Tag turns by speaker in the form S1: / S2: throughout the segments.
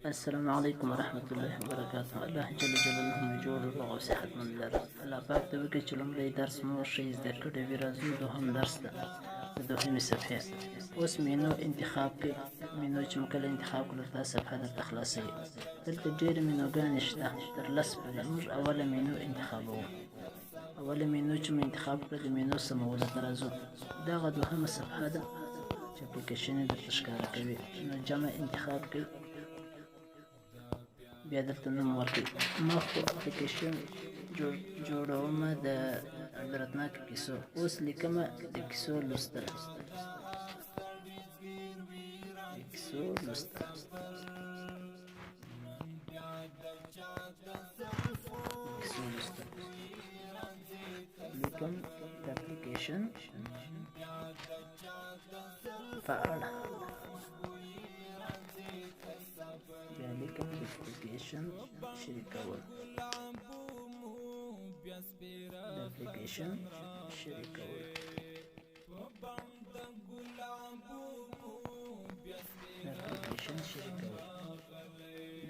S1: السلام عليكم ورحمة الله وبركاته. الله جل جلاله جوړ روغ او صحتمند لري. الله پاک د وکړي چې لومړی درس مو ښه زده کړی وي. راځو دوهم درس ده د دوهمې صفحې. اوس مینو انتخاب کړئ. مینو چې مو کله انتخاب کړل دا صفحه درته خلاصوي. دلته ډېرې مینوګانې شته تر 10 پورې. موږ اوله مینو انتخابوو. اوله مینو چې مو انتخاب کړه د مینو سمولو ته راځو. دغه دوهمه صفحه ده چې اپلیکیشن یې درته ښکاره کوي. نو جمع انتخاب کړئ. بیا درته نوم ورکړئ. ما خو اپلیکیشن جوړومه د عبرتناکې کیسو. اوس لیکمه د کیسو لوستل. لیکم د اپلیکیشن په اړه. بیا لیکم د اپلیکیشن شریکول.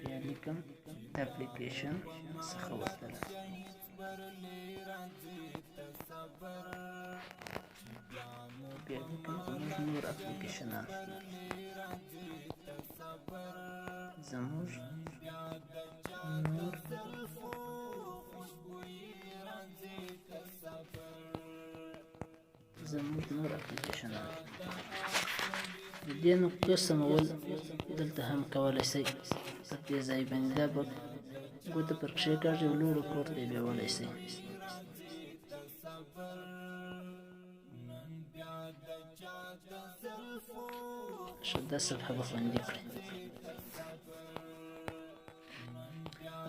S1: بیا لیکم د اپلیکیشن څخه وتل. بیا لیکم زموږ نور اپلیکیشنان. زموږ نور اپلیکیشنان. د دې نقطو سمول دلته هم کولی شئ. پر دې ځای باندې دا به ګوته پر کښېکاږئ او لوړو پورته یې بیولی شئ. دا صفحه به خوندي کړئ.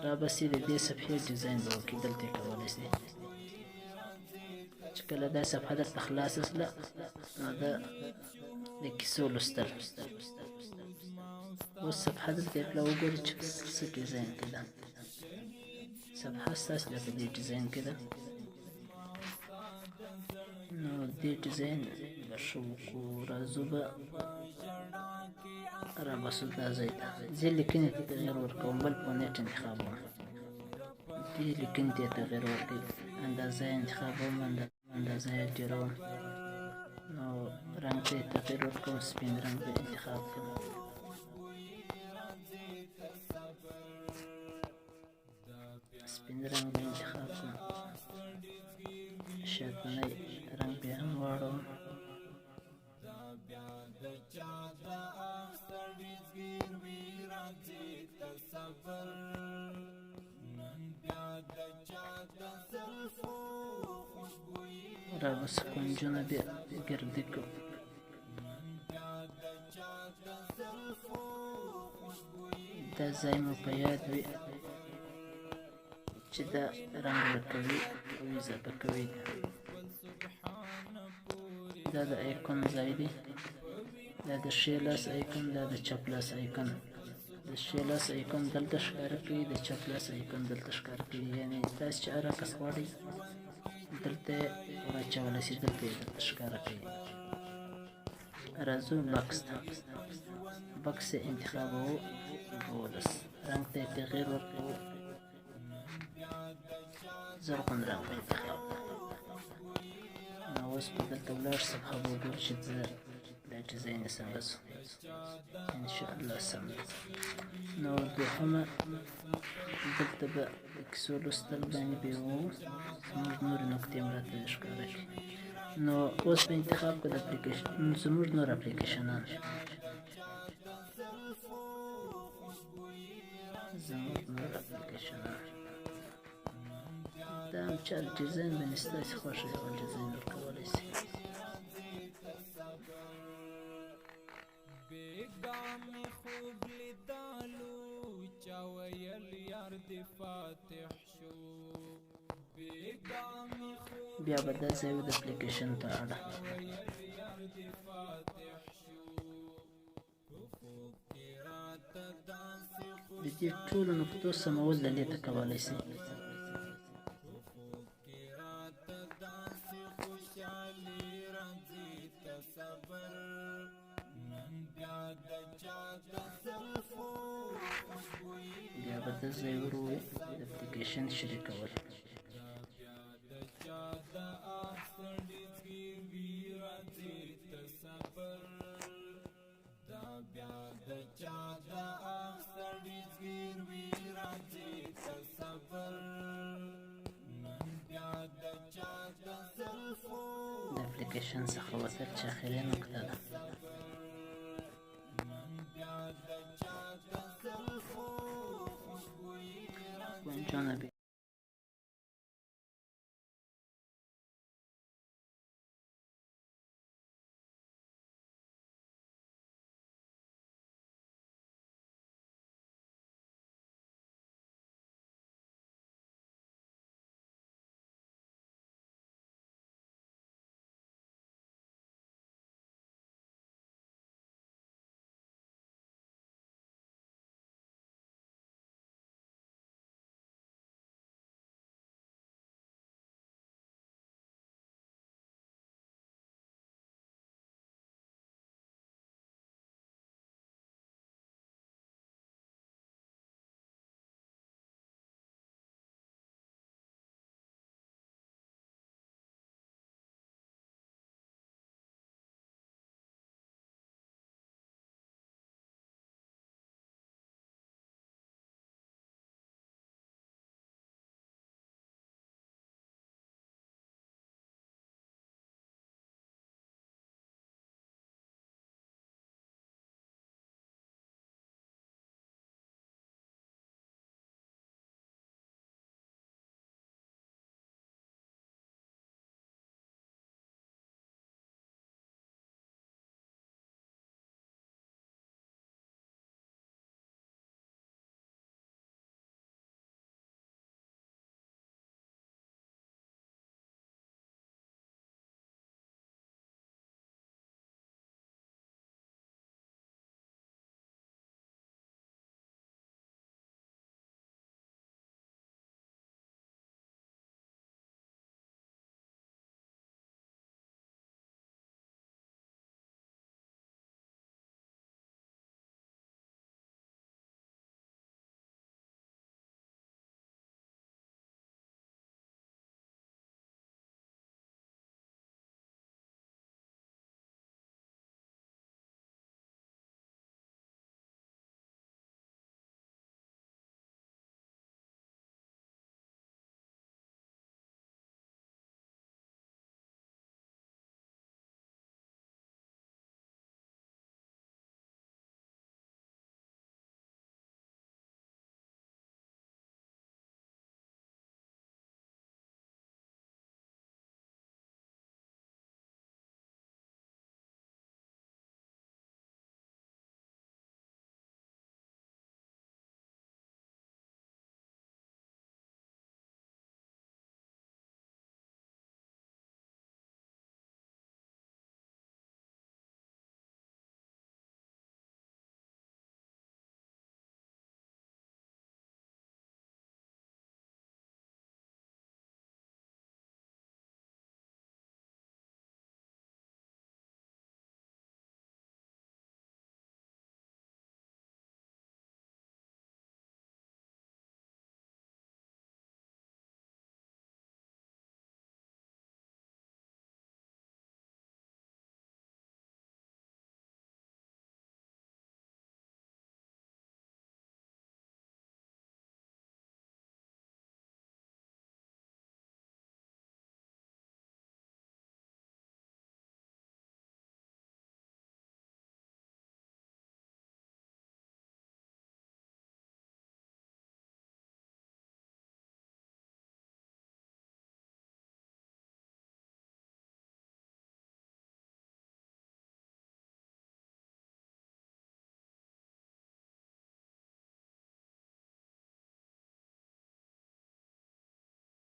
S1: رابسې د دې صفحې ډیزاین به وکړئ. دلته یې کولی شئ. چې کله دا صفحه درته خلاصه شوله نو د کیسو لوستل. اوس صفحه دلته یې کړه. وګورئ چې څه ډیزاین کې ده. صفحه ستاسې ده په دې ډیزاین کې ده. نو دې ډیزاین به ښه وکړو. راځو به راباسو دا ځای ته. زه لیکنې ته تغیر ورکوم بل فونټ انتخابوم. دې لیکنې ته یې تغیر ورکوئ. اندازه یې انتخابوم. اندازه یې ډیروم. نو رنګ ته یې تغیر ورکوم. سپین رنګ به انتخاب کړم. سپین رنګ به انتخاب کړم. شاتنی رنګ بیا هم واړوم. رابس کنجونه بیا ګردې کړو. دا ځای مو په یاد وي چې دا رنګ ورکوي او اضافه کوي. دا د ایکون ځای دی. دا د ښي لاس ایکون. دا د چپ لاس ایکون. د ښي لاس ایکون دلته ښکاره کوي. د چپ لاس ایکون دلته ښکاره کوي. یعنې تاسې چې هر عکس غواړئ دلته یې واچولی شئ. دلته یې درته ښکاره کوي. راځو بکس ته. بکس یې انتخابوو 12. رنګ ته یې تغیر ورکوو. زرغون رنګ به انتخاب کړو. نو اوس به دلته ولاړ صفحه به وګورو چې دا ډیزاین یې څنګه شو. انشاءالله سم ده. نو دوهمه دلته به د کیسو لوستل باندې به ووو. زموږ نورې نقطې هم راته ښکاره کړي. نو اوس به انتخاب کړو د اپلیکیشن. زموږ نور اپلیکیشنان. دا هم چې ډیزاین باندې ستاسې خوښه یو ډیزاین ورکولی شئ. بیا به دا ځای د اپلیکیشن په اړه. د دې ټولو نقطو سمول دلته کولی شئ. به د ځای وروي د اپلیکیشن شریکول. د اپلیکیشن څخه وتل چې اخري نقطه ده. جانبی